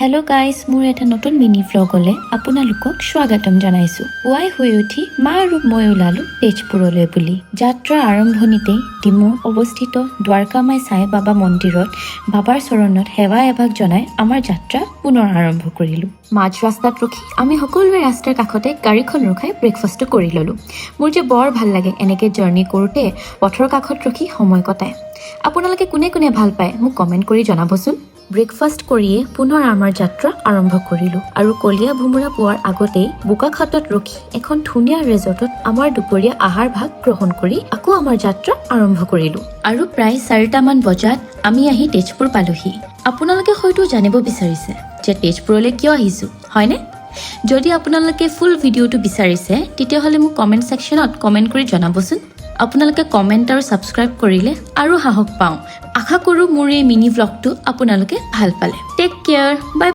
Hello' guys, মোৰ এটা নতুন মিনি ভ্লগলৈ আপোনালোকক স্বাগতম জনাইছোঁ। পুৱাই শুই উঠি মা আৰু মই ওলালোঁ তেজপুৰলৈ বুলি। যাত্ৰাৰ আৰম্ভণিতেই ডিমৌ অৱস্থিত দ্বাৰকামাই সাই বাবা মন্দিৰত বাবাৰ চৰণত সেৱা এভাগ জনাই আমাৰ যাত্ৰা পুনৰ আৰম্ভ কৰিলোঁ। মাজ ৰাস্তাত ৰখি আমি সকলোৱে ৰাস্তাৰ কাষতে গাড়ীখন ৰখাই ব্ৰেকফাষ্টটো কৰি ল'লোঁ। মোৰ যে বৰ ভাল লাগে এনেকৈ জাৰ্ণি কৰোঁতে পথৰ কাষত ৰখি সময় কটাই। আপোনালোকে কোনে কোনে ভাল পায় মোক কমেণ্ট কৰি জনাবচোন। ব্ৰেকফাষ্ট কৰিয়ে পুনৰ আমাৰ যাত্ৰা আৰম্ভ কৰিলোঁ আৰু কলীয়া ভোমোৰা পোৱাৰ আগতেই বোকাখাটত ৰখি এখন ধুনীয়া ৰিজৰ্টত আমাৰ দুপৰীয়া আহাৰ ভাগ গ্ৰহণ কৰি আকৌ আমাৰ যাত্ৰা আৰম্ভ কৰিলোঁ। আৰু প্ৰায় 4টামান বজাত আমি আহি তেজপুৰ পালোহি। আপোনালোকে হয়তো জানিব বিচাৰিছে যে তেজপুৰলৈ কিয় আহিছোঁ, হয়নে? যদি আপোনালোকে ফুল ভিডিঅ'টো বিচাৰিছে তেতিয়াহ'লে মোক কমেণ্ট ছেকশ্যনত কমেণ্ট কৰি জনাবচোন। আপোনালোকে কমেণ্ট আৰু ছাবস্ক্ৰাইব কৰিলে আৰু সাহস পাওঁ। আশা কৰোঁ মোৰ এই মিনি ভ্লগটো আপোনালোকে ভাল পালে। টেক কেয়াৰ, বাই।